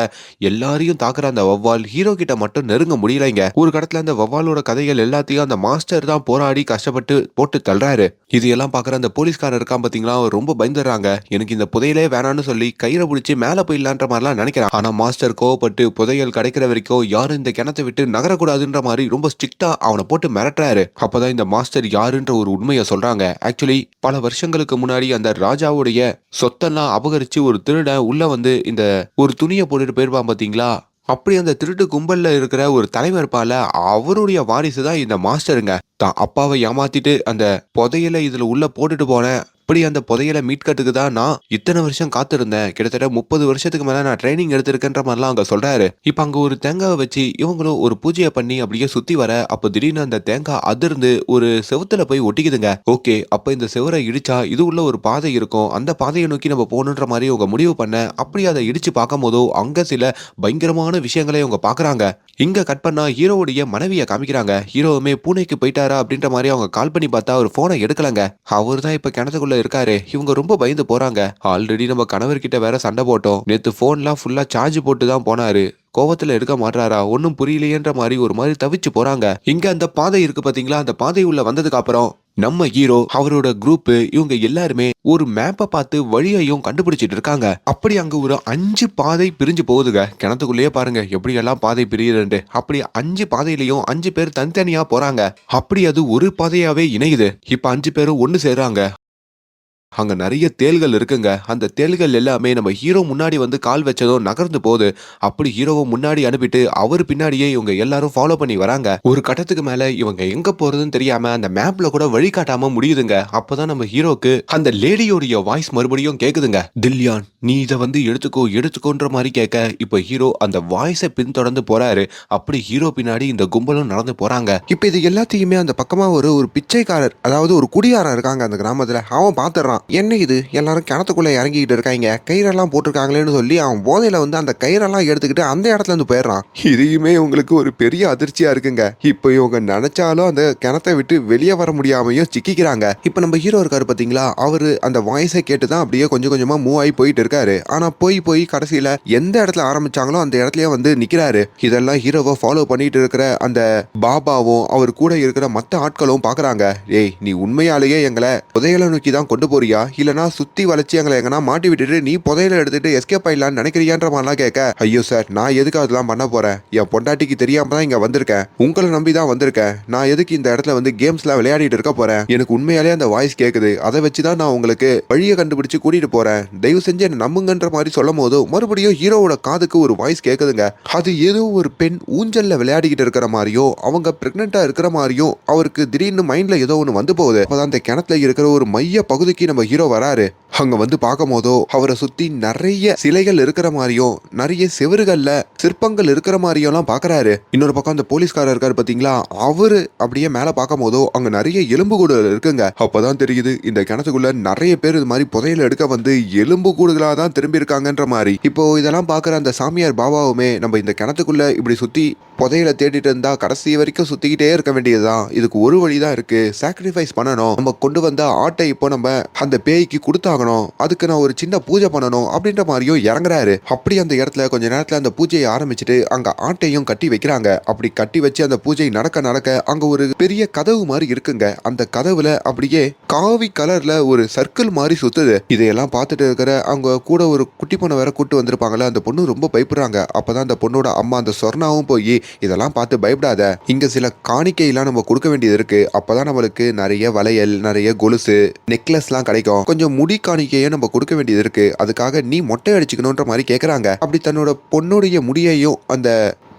எல்லாரையும் தாக்குற அந்த வௌவால் ஹீரோ கிட்ட மட்டும் நெருங்க முடியலைங்க. ஒரு கடத்துல அந்த வௌவாலோட கதைகள் எல்லாத்தையும் அந்த மாஸ்டர் தான் போராடி கஷ்டப்பட்டு போட்டு தள்ளுறாரு. இது எல்லாம் பாக்குற அந்த போலீஸ்காரர் இருக்கான் பாத்தீங்களா, அவர் ரொம்ப பயந்துடுறாங்க. எனக்கு இந்த புதையலே வேணான்னு சொல்லி கயிறை பிடிச்சி மேல போயிடலான்ற மாதிரிலாம் நினைக்கிறான். ஆனா மாஸ்டர் கோவப்பட்டு புதையல் கிடைக்கிற வரைக்கும் யாரும் இந்த கிணத்தை விட்டு நகரக்கூடாதுன்ற மாதிரி ரொம்ப ஸ்ட்ரிக்டா அவனை போட்டு மிரட்டுறாரு. அப்பதான் இந்த மாஸ்டர் யாருன்ற ஒரு உண்மையை சொல்றாங்க. ஆக்சுவலி பல வருஷங்களுக்கு முன்னாடி அந்த ராஜாவுடைய சொத்தெல்லாம் அபகரிச்சு ஒரு திருடன் உள்ள வந்து இந்த ஒரு துணியை போட்டுட்டு போயிருப்பான் பாத்தீங்களா, அப்படி அந்த திருட்டு கும்பல்ல இருக்கிற ஒரு தலைவர் பால அவருடைய வாரிசு தான் இந்த மாஸ்டருங்க. தான் அப்பாவை ஏமாத்திட்டு அந்த புதையலை இதுல உள்ள போட்டுட்டு போனேன். அப்படி அந்த புதையலை மீட்கிறதுக்கு தான் நான் இத்தனை வருஷம் காத்திருந்தேன். கிட்டத்தட்ட 30 வருஷத்துக்கு மேல நான் ட்ரைனிங் எடுத்திருக்கேன்ற மாதிரிலாம் அங்க சொல்றாரு. இப்ப அங்க ஒரு தேங்காவை வச்சு இவங்களும் ஒரு பூஜையை பண்ணி அப்படியே சுத்தி வர, அப்ப திடீர்னு அந்த தேங்காய் அதிர்ந்து ஒரு செவுத்துல போய் ஒட்டிக்குதுங்க. ஓகே, அப்ப இந்த செவரை இடிச்சா இது உள்ள ஒரு பாதை இருக்கும், அந்த பாதையை நோக்கி நம்ம போகணுன்ற மாதிரி அவங்க முடிவு பண்ண, அப்படி அதை இடிச்சு பார்க்கும் போதோ அங்க சில பயங்கரமான விஷயங்களை அவங்க பாக்குறாங்க. இங்க கட் பண்ணா ஹீரோவுடைய மனைவியை காமிக்கிறாங்க. ஹீரோவுமே பூனைக்கு போயிட்டாரா அப்படின்ற மாதிரி அவங்க கால் பண்ணி பார்த்தா அவர் போனை எடுக்கலங்க. அவர் தான் இப்ப கிணத்துக்குள்ள இருக்காரு. இவங்க ரொம்ப பயந்து போறாங்க. ஆல்ரெடி நம்ம கணவர்கிட்ட வேற சண்டை போட்டோம். நேத்து போன்லாம் ஃபுல்லா சார்ஜ் போட்டு தான் போனாரு. கோவத்துல எடுக்க மாட்டாரா, ஒன்னும் புரியலையேன்ற மாதிரி ஒரு மாதிரி தவிச்சு போறாங்க. இங்க அந்த பாதை இருக்கு பாத்தீங்களா, அந்த பாதை உள்ள வந்ததுக்கு அப்புறம் நம்ம ஹீரோ அவரோட குரூப் இவங்க எல்லாருமே ஒரு மேப்பை பார்த்து வழியையும் கண்டுபிடிச்சிட்டு இருக்காங்க. அப்படி அங்க ஒரு 5 பாதை பிரிஞ்சு போகுதுங்க. கிணத்துக்குள்ளேயே பாருங்க எப்படி எல்லாம் பாதை பிரியுதுன்ட்டு. அப்படி 5 பாதையிலையும் 5 பேர் தனித்தனியா போறாங்க. அப்படி அது ஒரு பாதையாவே இணையுது. இப்ப 5 பேரும் ஒண்ணு சேர்றாங்க. அங்க நிறைய தேள்கள் இருக்குங்க. அந்த தேள்கள் எல்லாமே நம்ம ஹீரோ முன்னாடி வந்து கால் வச்சதும் நகர்ந்து போகுது. அப்படி ஹீரோவை முன்னாடி அனுப்பிட்டு அவர் பின்னாடியே இவங்க எல்லாரும் ஃபாலோ பண்ணி வராங்க. ஒரு கட்டத்துக்கு மேல இவங்க எங்க போறதுன்னு தெரியாம அந்த மேப்ல கூட வழி காட்டாம முடியுதுங்க. அப்பதான் நம்ம ஹீரோக்கு அந்த லேடியோடைய வாய்ஸ் மறுபடியும் கேக்குதுங்க. தில்யான், நீ இதை வந்து எடுத்துக்கோன்ற மாதிரி கேட்க, இப்ப ஹீரோ அந்த வாய்ஸை பின்தொடர்ந்து போறாரு. அப்படி ஹீரோ பின்னாடி இந்த கும்பலும் நடந்து போறாங்க. இப்ப இது எல்லாத்தையுமே அந்த பக்கமா ஒரு பிச்சைக்காரர், அதாவது ஒரு குடியாரன் இருக்காங்க அந்த கிராமத்துல, அவன் பாத்துறான். என்ன இது எல்லாரும் கிணத்துக்குள்ள இறங்கிட்டு இருக்காங்க, கயிறெல்லாம் போட்டிருக்காங்களேன்னு சொல்லி அவன் போதையில வந்து அந்த கயிறெல்லாம் எடுத்துக்கிட்டு அந்த இடத்துல இருந்து போயிடுறான். இதையுமே உங்களுக்கு ஒரு பெரிய அதிர்ச்சியா இருக்குங்க. இப்போ இவங்க நினைச்சாலும் அந்த கிணத்தை விட்டு வெளியே வர முடியாமையும் சிக்கிக்கிறாங்க. இப்ப நம்ம ஹீரோ இருக்காரு பாத்தீங்களா, அவரு அந்த வாய்ஸை கேட்டுதான் அப்படியே கொஞ்சம் கொஞ்சமா மூவ் ஆகி போயிட்டு இருக்காரு. ஆனா போய் கடைசியில எந்த இடத்துல ஆரம்பிச்சாங்களோ அந்த இடத்துலயே வந்து நிக்கிறாரு. இதெல்லாம் ஹீரோவை ஃபாலோ பண்ணிட்டு இருக்கிற அந்த பாபாவும் அவர் கூட இருக்கிற மத்த ஆட்களும் பாக்குறாங்க. ஏய், நீ உண்மையாலேயே எங்களை புதையலை நோக்கி தான் கொண்டு போறியா, இல்லனா சுத்தி வளைச்சு எங்களை எங்கன்னா மாட்டி விட்டுட்டு நீ புதையல எடுத்துட்டு எஸ்கேப் ஆயிடலான்னு நினைக்கிறியான்ற மாதிரிலாம் கேட்க, ஐயோ சார், நான் எதுக்கு அதெல்லாம் பண்ண போறேன், என் பொண்டாட்டிக்கு தெரியாம தான் இங்க வந்திருக்கேன், உங்களை நம்பி தான் வந்திருக்கேன், நான் எதுக்கு இந்த இடத்துல வந்து கேம்ஸ்லாம் விளையாடிட்டு இருக்க போறேன், எனக்கு உண்மையாலே அந்த வாய்ஸ் கேக்குது, அதை வச்சுதான் நான் உங்களுக்கு வழியை கண்டுபிடிச்சு கூட்டிட்டு போறேன், தயவு செஞ்சு என்ன நம்புங்கன்ற மாதிரி சொல்லும் போது மறுபடியும் ஹீரோவோட காதுக்கு ஒரு வாய்ஸ் கேக்குதுங்க. அது ஏதோ ஒரு பெண் ஊஞ்சல்ல விளையாடிக்கிட்டு இருக்கிற மாதிரியும் அவங்க பிரெக்னெண்டா இருக்கிற மாதிரியும் அவருக்கு திடீர்னு மைண்ட்ல ஏதோ ஒன்று வந்து போகுது. அப்பதான் அந்த கிணத்துல இருக்கிற ஒரு மைய பகுதிக்கு நம்ம ஹீரோ வராரு. அங்க வந்து பார்க்கும் போதோ அவரை சுத்தி நிறைய சிலைகள் இருக்கிற மாதிரியும் நிறைய செவறுகள்ல சிற்பங்கள் இருக்கிற மாதிரியும் பாக்குறாரு. இன்னொரு பக்கம் அந்த போலீஸ்காரர் இருக்காரு பாத்தீங்களா, அவரு அப்படியே மேல பார்க்கும் போதோ அங்க நிறைய எலும்பு கூடுகள் இருக்குங்க. அப்பதான் தெரியுது இந்த கிணத்துக்குள்ள நிறைய பேர் இது மாதிரி புதையல எடுக்க வந்து எலும்பு கூடுகளா தான் திரும்பி இருக்காங்கன்ற மாதிரி. இப்போ இதெல்லாம் பாக்குற அந்த சாமியார் பாபாவுமே, நம்ம இந்த கிணத்துக்குள்ள இப்படி சுத்தி புதையல தேடிட்டு இருந்தா கடைசி வரைக்கும் சுத்திக்கிட்டே இருக்க வேண்டியதுதான், இதுக்கு ஒரு வழிதான் இருக்கு, சாக்ரிஃபைஸ் பண்ணணும், நம்ம கொண்டு வந்த ஆட்டை இப்போ நம்ம அந்த பேய்க்கு கொடுத்தாகணும், அதுக்கு நான் ஒரு சின்ன பூஜை பண்ணணும் அப்படின்ற மாதிரியும் இறங்குறாரு. அப்படி அந்த இடத்துல கொஞ்ச நேரத்துல அந்த பூஜையை ஆரம்பிச்சுட்டு அங்க ஆட்டையும் கட்டி வைக்கிறாங்க. அப்படி கட்டி வச்சு அந்த பூஜை நடக்க நடக்க அங்க ஒரு பெரிய கதவு மாதிரி இருக்குங்க. அந்த கதவுல அப்படியே காவி கலர்ல ஒரு சர்க்கிள் மாதிரி சுத்துது. இதையெல்லாம் பார்த்துட்டு இருக்கிற அவங்க கூட ஒரு குட்டி பொண்ணை வேற கூட்டு வந்திருப்பாங்கல்ல, அந்த பொண்ணு ரொம்ப பயப்படுறாங்க. அப்பதான் அந்த பொண்ணோட அம்மா அந்த சொர்ணாவும் போய் இதெல்லாம் பார்த்து பயப்படாத, இங்க சில காணிக்கையெல்லாம் நம்ம கொடுக்க வேண்டியது இருக்கு, அப்பதான் நம்மளுக்கு நிறைய வளையல், நிறைய கொலுசு, நெக்லஸ்லாம் கிடைக்கும், கொஞ்சம் முடி காணிக்கையை நம்ம கொடுக்க வேண்டியது இருக்கு, அதுக்காக நீ மொட்டை அடிச்சுக்கணுன்ற மாதிரி கேட்கறாங்க. அப்படி தன்னோட பொண்ணுடைய முடியையும் அந்த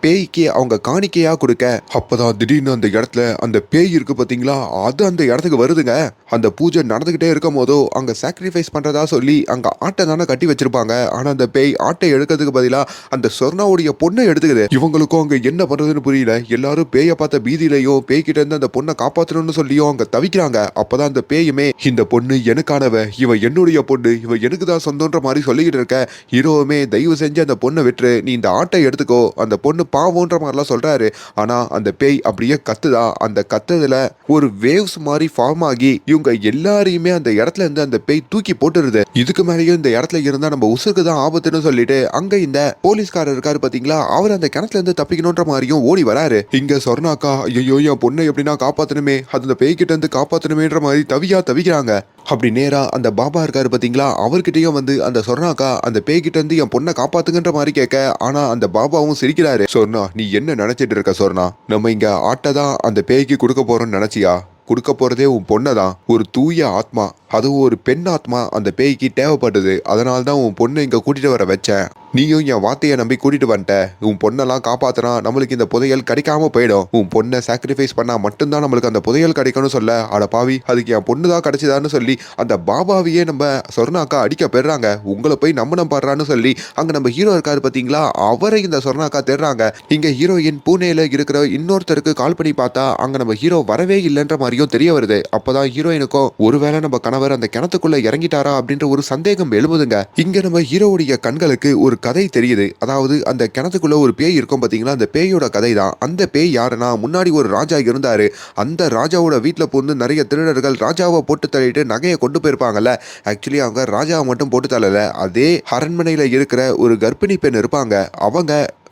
பேய்க்கு அவங்க காணிக்கையா கொடுக்க, அப்பதான் திடீர்னு அந்த இடத்துல அந்த பேய் இருக்கு பாத்தீங்களா, அது அந்த இடத்துக்கு வருதுங்க. அந்த பூஜை நடந்துகிட்டே இருக்கும் போதோ அங்க சாக்ரிஃபைஸ் பண்றதா சொல்லி அங்க ஆட்டை தானே கட்டி வச்சிருப்பாங்க. ஆனா அந்த பேய் ஆட்டை எடுக்கிறதுக்கு பதிலா அந்த சொர்ணாவுடைய பொண்ணை எடுத்துக்குது. இவங்களுக்கும் அங்க என்ன பண்றதுன்னு புரியல. எல்லாரும் பேயை பார்த்த பீதியிலையும் பேய்கிட்ட இருந்து அந்த பொண்ணை காப்பாற்றணும்னு சொல்லியும் அங்க தவிக்கிறாங்க. அப்பதான் அந்த பேயுமே, இந்த பொண்ணு எனக்கானவ, இவ என்னுடைய பொண்ணு, இவ எனக்கு தான் சொந்தன்ற மாதிரி சொல்லிக்கிட்டு இருக்க. ஹீரோவுமே தயவு செஞ்சு அந்த பொண்ணை விட்டுரு, நீ இந்த ஆட்டை எடுத்துக்கோ, அந்த பொண்ணு பாவம்ன்ற மாதிரிலாம் சொல்றாரு. ஆனா அந்த பேய் அப்படியே கத்துதா. அந்த கத்துதுல ஒரு வேவ்ஸ் மாதிரி ஃபார்ம் ஆகி இவங்க எல்லாரையுமே அந்த இடத்துல இருந்து அந்த பேய் தூக்கி போட்டுருது. இதுக்கு மேலேயும் இந்த இடத்துல இருந்தா நம்ம உசுருக்கு தான் ஆபத்துன்னு சொல்லிட்டு அங்க இந்த போலீஸ்காரர் இருக்காரு பாத்தீங்களா, அவர் அந்த கிணத்துல இருந்து தப்பிக்கணும்ன்ற மாதிரியும் ஓடி வராரு. இங்க சொர்ணாக்கா, ஐயோ என் பொண்ணை எப்படின்னா காப்பாத்தணுமே, அந்த பேய் கிட்ட இருந்து காப்பாத்தணுமேன்ற மாதிரி தவிக்கிறாங்க. அப்படி நேரா அந்த பாபா இருக்காரு பாத்தீங்களா, அவர்கிட்டயும் வந்து அந்த சொர்ணாக்கா அந்த பேய்கிட்ட இருந்து என் பொண்ணை காப்பாத்துங்கன்ற மாதிரி கேட்க, ஆனா அந்த பாபாவும் சிரிக்கிறாரு. சொர்ணா, நீ என்ன நினைச்சிட்டு இருக்க சொர்ணா, நம்ம இங்க ஆட்டை தான் அந்த பேய்க்கு கொடுக்க போறோம்னு நினைச்சியா? கொடுக்க போறதே உன் பொண்ணை தான். ஒரு தூய ஆத்மா, அதுவும் ஒரு பெண் ஆத்மா அந்த பேய்க்கு தேவைப்படுது. அதனால தான் உன் பொண்ணை இங்க கூட்டிட்டு வர வச்சேன். நீயும் என் வார்த்தையை நம்பி கூட்டிட்டு வந்துட்ட. உன் பொண்ணெல்லாம் காப்பாத்தினா நம்மளுக்கு இந்த புதையல் கிடைக்காம போயிடும். உன் பொண்ணை சாக்ரிஃபைஸ் பண்ணா மட்டும்தான் நம்மளுக்கு அந்த புதையல் கிடைக்கும்னு சொல்ல, அட பாவி, அதுக்கு என் பொண்ணு தான் கிடைச்சதான்னு சொல்லி அந்த பாபாவையே நம்ம சொர்ணாக்கா அடிக்க பெறாங்க. உங்களை போய் நம்புறான்னு சொல்லி அங்க நம்ம ஹீரோ இருக்காரு பாத்தீங்களா, அவரை இந்த சொர்ணாக்கா தேடுறாங்க. இங்க ஹீரோயின் பூனேல இருக்கிற இன்னொருத்தருக்கு கால் பண்ணி பார்த்தா அங்க நம்ம ஹீரோ வரவே இல்லைன்ற மாதிரியும் தெரிய வருது. அப்பதான் ஹீரோயினுக்கும் ஒருவேளை நம்ம கணவர் அந்த கிணத்துக்குள்ள இறங்கிட்டாரா அப்படின்ற ஒரு சந்தேகம் எழுப்புதுங்க. இங்க நம்ம ஹீரோவுடைய கண்களுக்கு ஒரு கதை தெரியுது. அதாவது அந்த கிணத்துக்குள்ள ஒரு பேய் இருக்கும் பாத்தீங்களா, அந்த பேயோட கதை தான். அந்த பேய் யாருன்னா, முன்னாடி ஒரு ராஜா இருந்தாரு. அந்த ராஜாவோட வீட்டுல போந்து நிறைய திருடர்கள் ராஜாவை போட்டு தள்ளிட்டு நகையை கொண்டு போயிருப்பாங்கல்ல. ஆக்சுவலி அவங்க ராஜாவை மட்டும் போட்டு தள்ளல, அதே அரண்மனையில இருக்கிற ஒரு கர்ப்பிணி பெண் இருப்பாங்க.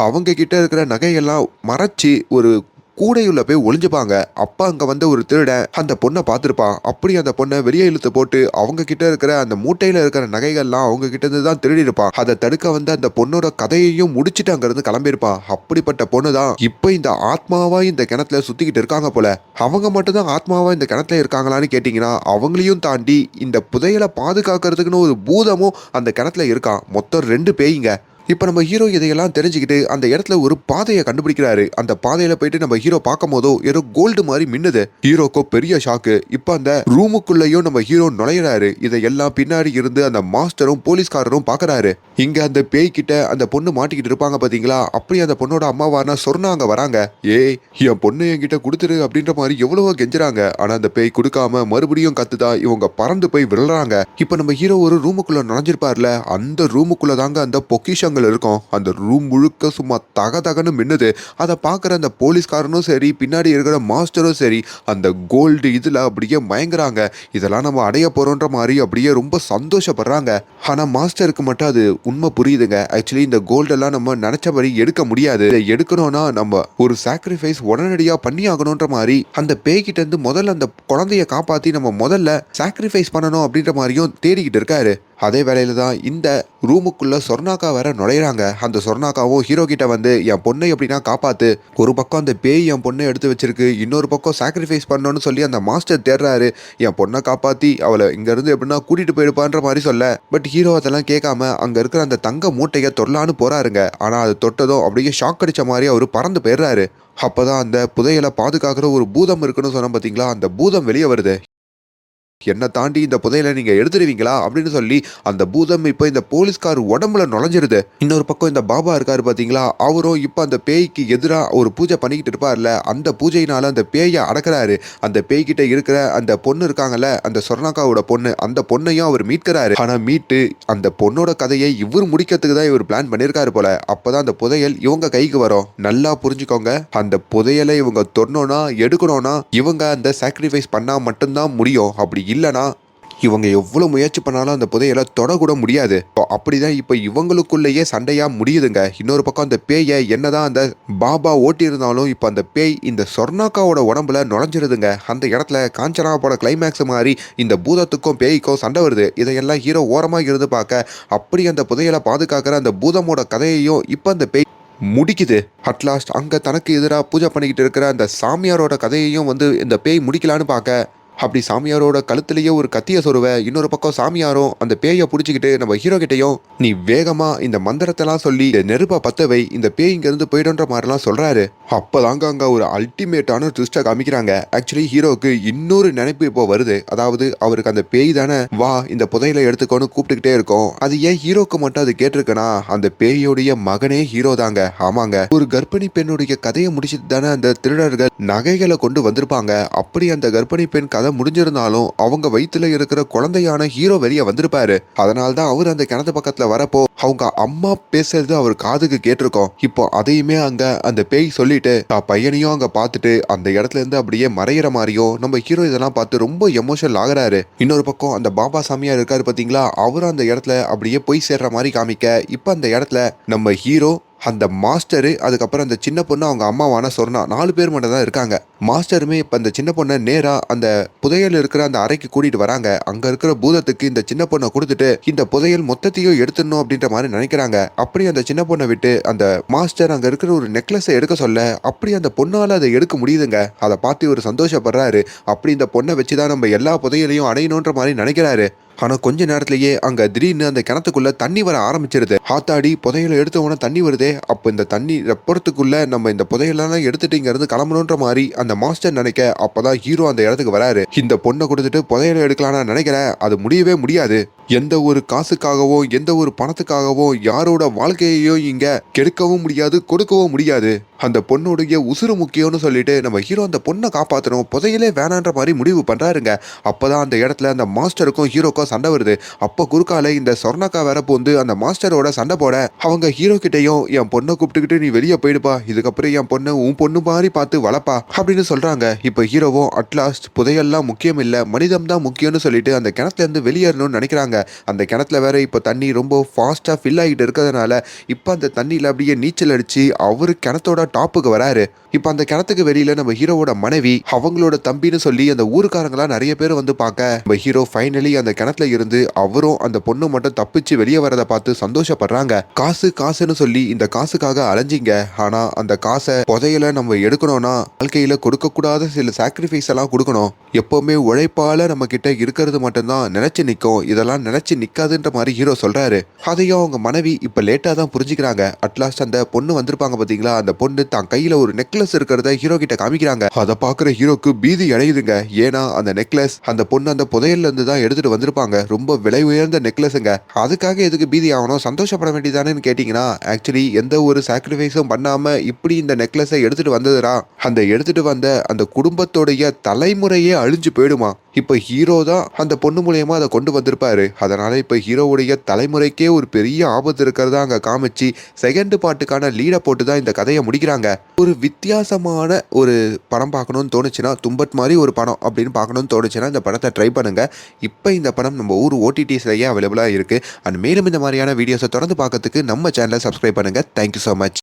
அவங்க கிட்ட இருக்கிற நகையெல்லாம் மறைச்சி ஒரு கூடையுள்ள போய் ஒளிஞ்சுப்பாங்க. அப்ப அங்க வந்து ஒரு திருடன் அந்த பொண்ணை பார்த்திருப்பான். அப்படி அந்த பொண்ணை வெளியே இழுத்து போட்டு அவங்க கிட்ட இருக்கிற அந்த மூட்டையில இருக்கிற நகைகள்லாம் அவங்க கிட்ட இருந்து தான் திருடி இருப்பான். அதை தடுக்க வந்து அந்த பொண்ணோட கதையையும் முடிச்சுட்டு அங்க இருந்து கிளம்பியிருப்பான். அப்படிப்பட்ட பொண்ணு தான் இப்ப இந்த ஆத்மாவா இந்த கிணத்துல சுத்திக்கிட்டு இருக்காங்க போல. அவங்க மட்டும் தான் ஆத்மாவா இந்த கிணத்துல இருக்காங்களான்னு கேட்டீங்கன்னா, அவங்களையும் தாண்டி இந்த புதையலை பாதுகாக்கிறதுக்குன்னு ஒரு பூதமும் அந்த கிணத்துல இருக்கான். மொத்தம் 2 பேய்ங்க. இப்போ நம்ம ஹீரோ இதையெல்லாம் தெரிஞ்சுக்கிட்டு அந்த இடத்துல ஒரு பாதையை கண்டுபிடிக்கிறாரு. அந்த பாதையில போயிட்டு நம்ம ஹீரோ பார்க்கும் போதோ ஏதோ கோல்டு மாதிரி மின்னுது. ஹீரோக்கோ பெரிய ஷாக்கு. இப்போ அந்த ரூமுக்குள்ளேயும் நம்ம ஹீரோ நுழையிறாரு. இதையெல்லாம் பின்னாடி இருந்து அந்த மாஸ்டரும் போலீஸ்காரரும் பாக்குறாரு. இங்க அந்த பேய் கிட்ட அந்த பொண்ணு மாட்டிக்கிட்டு இருப்பாங்க பாத்தீங்களா, அப்படி அந்த பொண்ணோட அம்மாவான சொர்ணா அங்க வராங்க. ஏய், என் பொண்ணு என்கிட்ட கொடுத்துரு அப்படின்ற மாதிரி எவ்வளவோ கெஞ்சுறாங்க. ஆனா அந்த பேய் கொடுக்காம மறுபடியும் கத்துதா. இவங்க பறந்து போய் விழுறாங்க. இப்போ நம்ம ஹீரோ ஒரு ரூமுக்குள்ள நுழைஞ்சிருப்பார்ல, அந்த ரூமுக்குள்ள தாங்க அந்த பொக்கிஷங்கள் இருக்கும். அந்த ரூம் முழுக்க சும்மா தகன்னு மின்னுது. அதை பார்க்குற அந்த போலீஸ்காரனும் சரி, பின்னாடி இருக்கிற மாஸ்டரும் சரி, அந்த கோல்டு இதுல அப்படியே மயங்குறாங்க. இதெல்லாம் நம்ம அடைய போறோன்ற மாதிரி அப்படியே ரொம்ப சந்தோஷப்படுறாங்க. ஆனா மாஸ்டருக்கு மட்டும் அது உண்மை புரியுதுங்க. ஆக்சுவலி இந்த கோல்டெல்லாம் நம்ம நினைச்சபடி எடுக்க முடியாது. இதை எடுக்கணும்னா நம்ம ஒரு சாக்ரிஃபைஸ் உடனடியா பண்ணி ஆகணும்ன்ற மாதிரி அந்த பேய்கிட்ட இருந்து முதல்ல அந்த குழந்தைய காப்பாத்தி நம்ம முதல்ல சாக்ரிஃபைஸ் பண்ணணும் அப்படின்ற மாதிரியும் தேடிக்கிட்டு இருக்காரு. அதே வேளையில தான் இந்த ரூமுக்குள்ள சொர்ணாக்கா வேற நுழையிறாங்க. அந்த சொர்ணாக்காவும் ஹீரோ கிட்ட வந்து என் பொண்ணை எப்படின்னா காப்பாத்து, ஒரு பக்கம் அந்த பேய் என் பொண்ணை எடுத்து வச்சிருக்கு, இன்னொரு பக்கம் சாக்ரிஃபைஸ் பண்ணணும்னு சொல்லி அந்த மாஸ்டர் தேடுறாரு. என் பொண்ணை காப்பாத்தி அவளை இங்க இருந்து எப்படின்னா கூட்டிட்டு போயிருப்பான்ற மாதிரி சொல்ல, பட் ஹீரோ அதெல்லாம் கேட்காம அங்க இருக்கிற அந்த தங்க மூட்டையை தொல்லான்னு போறாருங்க. ஆனா அது தொட்டதும் அப்படியே ஷாக் அடிச்ச மாதிரி அவரு பறந்து போயிடுறாரு. அப்பதான் அந்த புதையலை பாதுகாக்கிற ஒரு பூதம் இருக்குன்னு சொன்ன பாத்தீங்களா, அந்த பூதம் வெளியே வருது. என்ன தாண்டி இந்த புதையலை நீங்க எடுத்துருவீங்களா அப்படின்னு சொல்லி அந்த பூதம் இப்ப இந்த போலீஸ்கார் உடம்புல நுழைஞ்சிருது. இன்னொரு பக்கம் இந்த பாபா இருக்காரு பாத்தீங்களா, அவரும் இப்ப அந்த பேய்க்கு எதிராக ஒரு பூஜை பண்ணிக்கிட்டு இருப்பார்ல, அந்த பூஜையினால அந்த பேயை அடக்குறாரு. அந்த பேய்கிட்ட இருக்கிற அந்த பொண்ணு இருக்காங்கல்ல, அந்த சொர்ணாக்காவோட பொண்ணு, அந்த பொண்ணையும் அவர் மீட்கிறாரு. ஆனா மீட்டு அந்த பொண்ணோட கதையை இவர் முடிக்கிறதுக்கு தான் இவர் பிளான் பண்ணியிருக்காரு போல. அப்பதான் அந்த புதையல் இவங்க கைக்கு வரும். நல்லா புரிஞ்சுக்கோங்க, அந்த புதையலை இவங்க தொடணும்னா எடுக்கணும்னா இவங்க அந்த சாக்ரிஃபைஸ் பண்ணா மட்டும்தான் முடியும். அப்படி இல்லனா இவங்க எவ்வளவு முயற்சி பண்ணாலும் அந்த புதையலை தொடக்கூட முடியாது. அப்படிதான் இப்ப இவங்களுக்குள்ளேயே சண்டையா முடியுதுங்க. இன்னொரு பக்கம் அந்த பேயை என்னதான் அந்த பாபா ஓட்டி இருந்தாலும் இப்ப அந்த பேய் இந்த சொர்ணாக்காவோட உடம்புல நுழைஞ்சிருதுங்க. அந்த இடத்துல காஞ்சனா போட கிளைமேக்ஸ் மாதிரி இந்த பூதத்துக்கும் பேய்க்கும் சண்டை வருது. இதையெல்லாம் ஹீரோ ஓரமா இருந்து பார்க்க அப்படி அந்த புதையலை பாதுகாக்கிற அந்த பூதமோட கதையையும் இப்ப அந்த பேய் முடிக்குது. அட்லாஸ்ட் அங்க தனக்கு எதிராக பூஜை பண்ணிக்கிட்டு இருக்கிற அந்த சாமியாரோட கதையையும் இந்த பேய் முடிக்கலான்னு பார்க்க அப்படி சாமியாரோட கழுத்துலயே ஒரு கத்திய சொருவ இன்னொரு பக்கம் சாமியாரும் அந்த பேயை பிடிச்சிக்கிட்டு நம்ம ஹீரோ கிட்டையும் நீ வேகமா இந்த மந்திரத்தெல்லாம் சொல்லி நெருப்பா பத்த வை, இந்த பேய் இங்க இருந்து போயிடுன்ற மாதிரிலாம் சொல்றாரு. அப்பதாங்க அங்க ஒரு அல்டிமேட்டான ட்விஸ்டை காமிக்கிறாங்க. ஆக்சுவலி ஹீரோக்கு இன்னொரு நினைப்பு இப்போ வருது. அதாவது அவருக்கு அந்த பேய் தானே வா இந்த புதையில எடுத்துக்கோன்னு கூப்பிட்டுக்கிட்டே இருக்கோம். அது ஏன் ஹீரோக்கு மட்டும் அது கேட்டிருக்கனா, அந்த பேயோடைய மகனே ஹீரோ தாங்க. ஆமாங்க, ஒரு கர்ப்பிணி பெண்ணுடைய கதையை முடிச்சிட்டு தானே அந்த திருடர்கள் நகைகளை கொண்டு வந்திருப்பாங்க. அப்படி அந்த கர்ப்பிணி பெண் கதை முடிஞ்சிருந்தாலும் அவங்க வயிற்றுல இருக்கிற குழந்தையான ஹீரோ வெளியே வந்திருப்பாரு. அதனால்தான் அவர் அந்த கிணத்து பக்கத்துல வரப்போ அவங்க அம்மா பேசுறது அவர் காதுக்கு கேட்டிருக்கோம். இப்போ அதையுமே அங்க அந்த பேய் சொல்லிட்டு பையனையும் அங்க பார்த்துட்டு அந்த இடத்துல இருந்து அப்படியே மறையிற மாதிரியும் நம்ம ஹீரோ இதெல்லாம் பார்த்து ரொம்ப எமோஷனல் ஆகுறாரு. இன்னொரு பக்கம் அந்த பாபா சாமியார் இருக்காரு பாத்தீங்களா, அவரும் அந்த இடத்துல அப்படியே போய் சேர்ற மாதிரி காமிக்க இப்ப அந்த இடத்துல நம்ம ஹீரோ அந்த மாஸ்டரு அதுக்கப்புறம் அந்த சின்ன பொண்ணு அவங்க அம்மாவான சொன்னா 4 பேர் மட்டும் தான் இருக்காங்க. மாஸ்டருமே இப்ப அந்த சின்ன பொண்ணை நேரா அந்த புதையல் இருக்கிற அந்த அறைக்கு கூட்டிட்டு வராங்க. அங்க இருக்கிற பூதத்துக்கு இந்த சின்ன பொண்ணை கொடுத்துட்டு இந்த புதையல் மொத்தத்தையும் எடுத்துடணும் அப்படின்ற மாதிரி நினைக்கிறாங்க. அப்படி அந்த சின்ன பொண்ணை விட்டு அந்த மாஸ்டர் அங்க இருக்கிற ஒரு நெக்லஸை எடுக்க சொல்ல அப்படி அந்த பொண்ணால அதை எடுக்க முடியுதுங்க. அதை பார்த்து ஒரு சந்தோஷப்படுறாரு. அப்படி இந்த பொண்ணை வச்சுதான் நம்ம எல்லா புதையலையும் அடையணுன்ற மாதிரி நினைக்கிறாரு. ஆனா கொஞ்ச நேரத்திலேயே அங்க திடீர்னு அந்த கிணத்துக்குள்ள தண்ணி வர ஆரம்பிச்சிருது. ஆத்தாடி புதையலை எடுத்த உடனே தண்ணி வருதே. அப்ப இந்த தண்ணி போறதுக்குள்ள நம்ம இந்த புதையெல்லாம் எடுத்துட்டு இங்க இருந்து கிளம்பணுன்ற மாதிரி அந்த மாஸ்டர் நினைக்க அப்பதான் ஹீரோ அந்த இடத்துக்கு வராரு. இந்த பொண்ணை கொடுத்துட்டு புதையலை எடுக்கலாம்னு நினைக்கிறேன், அது முடியவே முடியாது. எந்த ஒரு காசுக்காகவோ எந்த ஒரு பணத்துக்காகவோ யாரோட வாழ்க்கையையும் இங்க கெடுக்கவும் முடியாது, கொடுக்கவும் முடியாது. அந்த பொண்ணுடைய உசுறு முக்கியம்னு சொல்லிட்டு நம்ம ஹீரோ அந்த பொண்ணை காப்பாற்றணும், புதையலே வேணான்ற மாதிரி முடிவு பண்றாருங்க. அப்பதான் அந்த இடத்துல அந்த மாஸ்டருக்கும் ஹீரோக்கும் சண்டை வருது. அப்போ குறுக்கால இந்த சொர்ணக்கா வேற போந்து அந்த மாஸ்டரோட சண்டை போட அவங்க ஹீரோ கிட்டையும் என் பொண்ணை கூப்பிட்டுக்கிட்டு நீ வெளியே போயிடுப்பா, இதுக்கப்புறம் என் பொண்ணை உன் பொண்ணு மாதிரி பார்த்து வளப்பா அப்படின்னு சொல்றாங்க. இப்ப ஹீரோவும் அட்லாஸ்ட் புதையெல்லாம் முக்கியம் இல்ல, மனிதம் தான் முக்கியம்னு சொல்லிட்டு அந்த கிணத்துல இருந்து வெளியேறணும்னு நினைக்கிறாங்க. அந்த கிணத்துல வேற இப்ப தண்ணி ரொம்ப ஃபாஸ்டா ஃபில் ஆகிட்டு இருக்கிறதுனால இப்ப அந்த தண்ணியில அப்படியே நீச்சல் அடிச்சு அவரு கிணத்தோட டாப்புக்கு வராரு. இப்ப அந்த கிணத்துக்கு வெளியில நம்ம ஹீரோவோட மனைவி அவங்களோட தம்பின்னு சொல்லி அந்த ஊருக்காரங்களா நிறைய பேர் வந்து பார்க்க நம்ம ஹீரோ ஃபைனலி அந்த கிணத்துல இருந்து அவரும் அந்த பொண்ணு மட்டும் தப்பிச்சு வெளியே வரதை பார்த்து சந்தோஷப்படுறாங்க. காசு காசுன்னு சொல்லி இந்த காசுக்காக அலைஞ்சிங்க. ஆனா அந்த காசை புதையல நம்ம எடுக்கணும்னா வாழ்க்கையில கொடுக்க கூடாத சில சாக்ரிஃபைஸ் எல்லாம் கொடுக்கணும். எப்பவுமே உழைப்பால நம்ம கிட்ட இருக்கிறது மட்டும்தான் நினைச்சு நிற்கும், இதெல்லாம் நினைச்சு நிக்காதுன்ற மாதிரி ஹீரோ சொல்றாரு. அதையும் அவங்க மனைவி இப்ப லேட்டா தான் புரிஞ்சுக்கிறாங்க. அட்லாஸ்ட் அந்த பொண்ணு வந்திருப்பாங்க பாத்தீங்களா, அந்த பொண்ணு தான் கையில ஒரு நெக்லஸ் இருக்கிறத ஹீரோ கிட்ட காமிக்கிறாங்க. அதை பாக்குற ஹீரோக்கு பீதி அடையுதுங்க. ஏன்னா அந்த நெக்லஸ் அந்த பொண்ணு அந்த புதையல்ல இருந்து தான் எடுத்துட்டு வந்திருப்பாங்க. ரொம்ப விலை உயர்ந்த நெக்லஸுங்க. அதுக்காக எதுக்கு பீதி ஆகணும், சந்தோஷப்பட வேண்டியதானு கேட்டீங்கன்னா ஆக்சுவலி எந்த ஒரு சாக்ரிஃபைஸும் பண்ணாம இப்படி இந்த நெக்லஸை எடுத்துட்டு வந்ததுரா அந்த எடுத்துட்டு வந்த அந்த குடும்பத்தோடைய தலைமுறையே அழிஞ்சு போயிடுமா. இப்ப ஹீரோ தான் அந்த பொண்ணு மூலியமா அதை கொண்டு வந்திருப்பாரு. அதனால இப்ப ஹீரோவுடைய தலைமுறைக்கே ஒரு பெரிய ஆபத்து இருக்கிறதா அங்க காமிச்சு செகண்ட் பார்ட்டுக்கான லீடை போட்டு தான் இந்த கதையை முடிக்கிறாங்க. ஒரு வித்தியாசமான ஒரு படம் பார்க்கணும்னு தோணுச்சுன்னா, தும்பட் மாதிரி ஒரு படம் அப்படின்னு பார்க்கணும்னு தோணுச்சுன்னா இந்த படத்தை ட்ரை பண்ணுங்க. இப்ப இந்த படம் நம்ம ஊர் OTTஸ்லயே அவைலபிளா இருக்கு. அண்ட் மேலும் இந்த மாதிரியான வீடியோஸை தொடர்ந்து பார்க்கறதுக்கு நம்ம சேனலை சப்ஸ்கிரைப் பண்ணுங்க. Thank you so much.